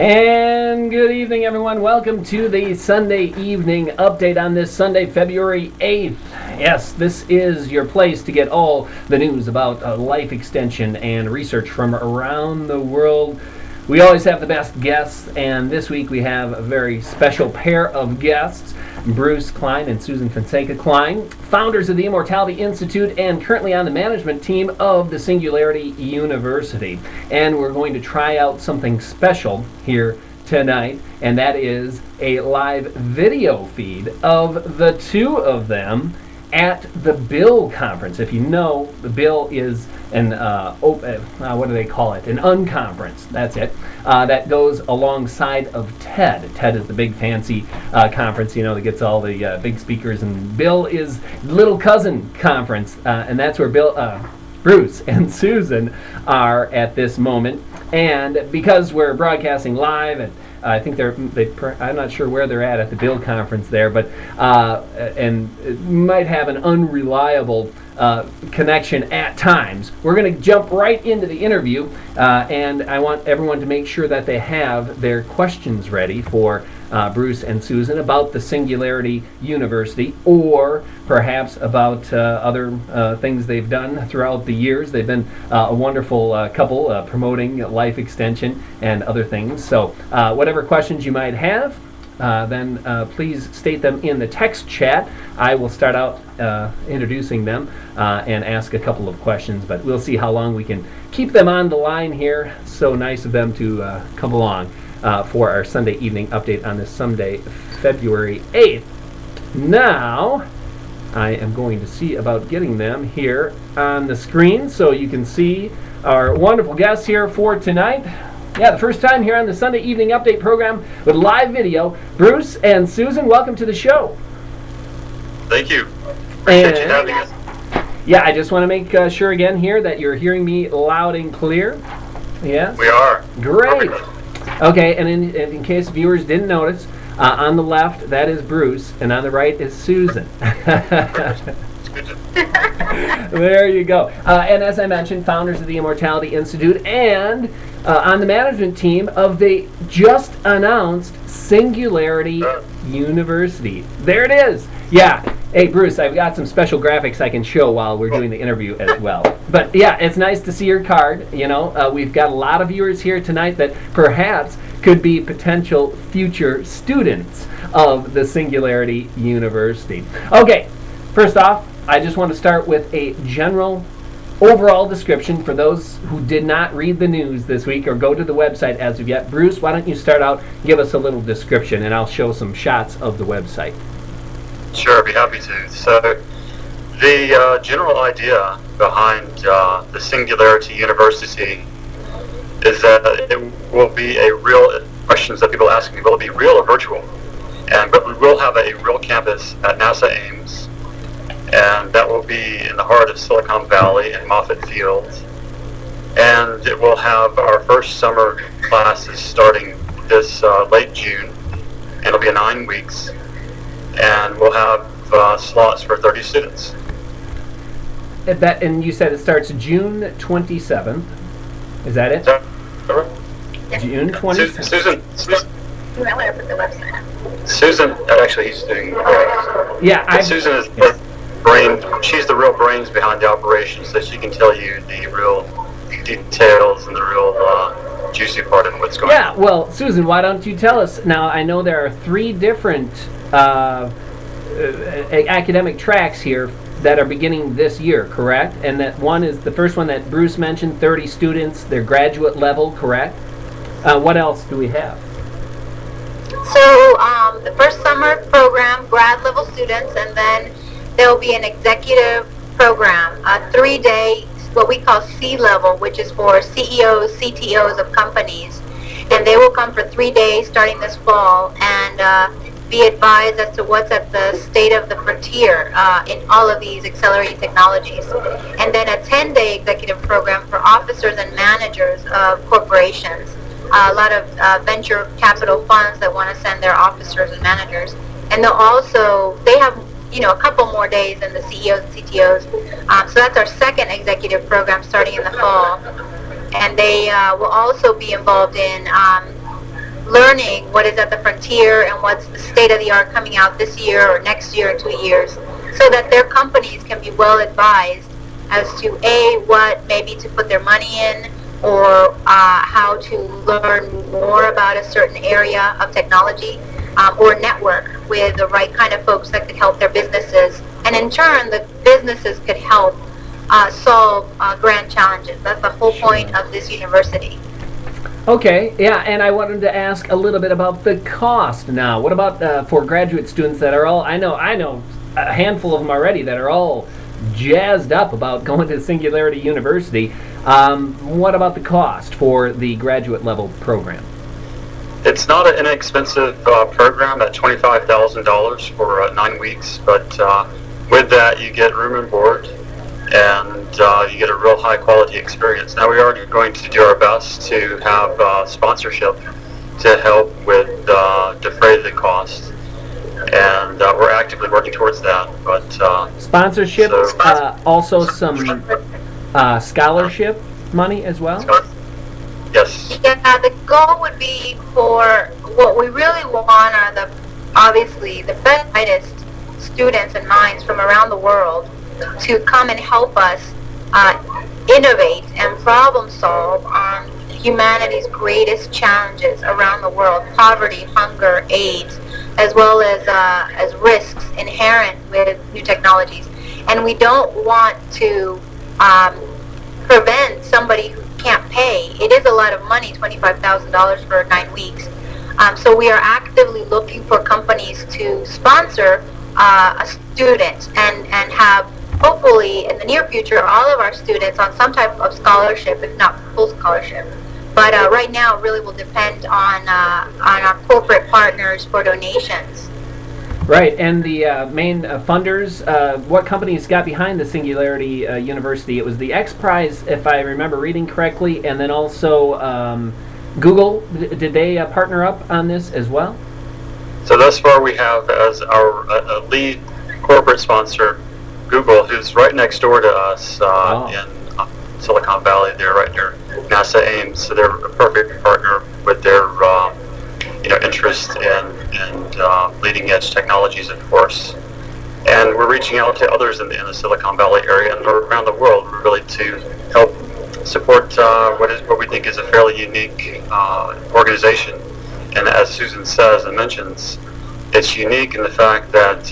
And good evening, everyone. Welcome to the Sunday evening update on this Sunday, February 8th. Yes, this is your place to get all the news about life extension and research from around the world. We always have the best guests, and this week we have a very special pair of guests, Bruce Klein and Susan Fonseca Klein, founders of the Immortality Institute and currently on the management team of the Singularity University. And we're going to try out something special here tonight, and that is a live video feed of the two of them at the Bill conference. If you know, the Bill is an what do they call it? An unconference. That's it. That goes alongside of TED. TED is the big fancy conference, you know, that gets all the big speakers, and Bill is little cousin conference, and that's where Bruce and Susan are at this moment. And because we're broadcasting live, and I think I'm not sure where they're at the Bill conference there, but and it might have an unreliable connection at times. We're going to jump right into the interview, and I want everyone to make sure that they have their questions ready for Bruce and Susan about the Singularity University, or perhaps about other things they've done throughout the years. They've been a wonderful couple promoting life extension and other things. So whatever questions you might have, then please state them in the text chat. I will start out introducing them and ask a couple of questions, but we'll see how long we can keep them on the line here. So nice of them to come along for our Sunday evening update on this Sunday, February 8th. Now, I am going to see about getting them here on the screen so you can see our wonderful guests here for tonight. Yeah, the first time here on the Sunday evening update program with live video. Bruce and Susan, welcome to the show. Thank you. Appreciate you having us. Yeah, I just want to make sure again here that you're hearing me loud and clear. Yes? We are. Great. Perfect. Okay, and in case viewers didn't notice, on the left, that is Bruce, and on the right is Susan. There you go. And as I mentioned, founders of the Immortality Institute and on the management team of the just announced Singularity University. There it is. Yeah. Hey, Bruce, I've got some special graphics I can show while we're doing the interview as well. But yeah, it's nice to see your card. You know, we've got a lot of viewers here tonight that perhaps could be potential future students of the Singularity University. Okay, first off, I just want to start with a general overall description for those who did not read the news this week or go to the website as of yet. Bruce, why don't you start out, give us a little description, and I'll show some shots of the website. Sure, I'd be happy to. So, the general idea behind the Singularity University is that it will be a real, questions that people ask me, will it be real or virtual? But we will have a real campus at NASA Ames, and that will be in the heart of Silicon Valley in Moffett Field. And it will have our first summer classes starting this late June, and it'll be 9 weeks. And we'll have slots for 30 students. And you said it starts June 27th. Is that it? June 27th. Susan, actually, he's doing. Yeah, Susan is the brain. She's the real brains behind the operation, so she can tell you the real details and the real juicy part of what's going on. Yeah. Well, Susan, why don't you tell us now? I know there are 3 different academic tracks here that are beginning this year, correct? And that one is the first one that Bruce mentioned, 30 students, they're graduate level, correct? What else do we have? So the first summer program, grad level students, and then there will be an executive program, a 3-day, what we call C-level, which is for CEOs, CTOs of companies. And they will come for 3 days starting this fall and be advised as to what's at the state of the frontier in all of these accelerating technologies. And then a 10-day executive program for officers and managers of corporations. A lot of venture capital funds that want to send their officers and managers. And they'll also, they have, you know, a couple more days than the CEOs and CTOs. So that's our second executive program starting in the fall. And they will also be involved in learning what is at the frontier and what's the state of the art coming out this year or next year or 2 years, so that their companies can be well advised as to what maybe to put their money in, or how to learn more about a certain area of technology, or network with the right kind of folks that could help their businesses, and in turn the businesses could help solve grand challenges. That's the whole point of this university. Okay, yeah, and I wanted to ask a little bit about the cost now. What about for graduate students that are all, I know a handful of them already that are all jazzed up about going to Singularity University. What about the cost for the graduate level program? It's not an inexpensive program at $25,000 for 9 weeks, but with that you get room and board, and you get a real high quality experience. Now we are going to do our best to have sponsorship to help with defray the cost, and we're actively working towards that. But sponsorship, also some scholarship money as well? Yes. Yeah, the goal would be for, what we really want are obviously the brightest students and minds from around the world to come and help us innovate and problem solve on humanity's greatest challenges around the world: poverty, hunger, AIDS, as well as risks inherent with new technologies. And we don't want to prevent somebody who can't pay. It is a lot of money, $25,000 for 9 weeks. So we are actively looking for companies to sponsor a student and have, hopefully in the near future, all of our students on some type of scholarship, if not full scholarship. But right now it really will depend on our corporate partners for donations. Right, and the main funders, what companies got behind the Singularity University? It was the X Prize, if I remember reading correctly, and then also Google. Did they partner up on this as well? So thus far we have as our lead corporate sponsor Google, who's right next door to us in Silicon Valley. They're right near NASA Ames, so they're a perfect partner with their interest in leading edge technologies, of course. And we're reaching out to others in the Silicon Valley area and around the world, really, to help support what we think is a fairly unique organization. And as Susan says and mentions, it's unique in the fact that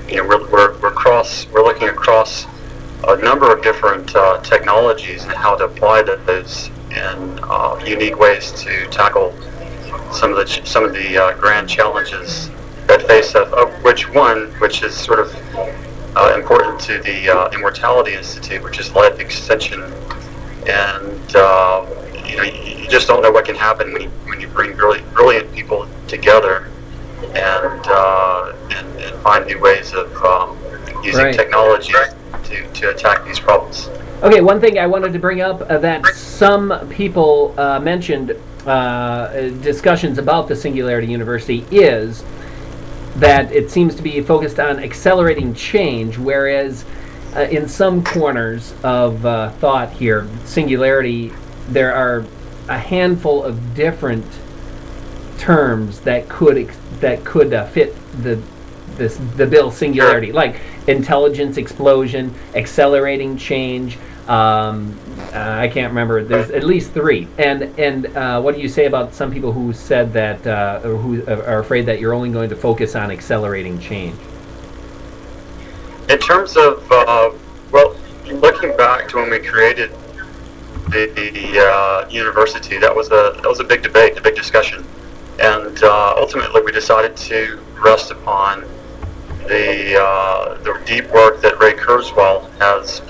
we're looking across a number of different technologies and how to apply those in unique ways to tackle some of the grand challenges that face us. Of which is sort of important to the Immortality Institute, which is life extension, and you just don't know what can happen when you bring really brilliant people together and find new ways of using technology to attack these problems. Okay, one thing I wanted to bring up that some people mentioned discussions about the Singularity University is that it seems to be focused on accelerating change, whereas in some corners of thought here, Singularity, there are a handful of different terms that could fit the bill Singularity, like intelligence explosion, accelerating change. I can't remember. There's at least 3. And what do you say about some people who said that, or who are afraid that you're only going to focus on accelerating change? In terms of looking back to when we created the university, that was a big debate, a big discussion, and ultimately we decided to rest upon the deep work that Ray Kurzweil has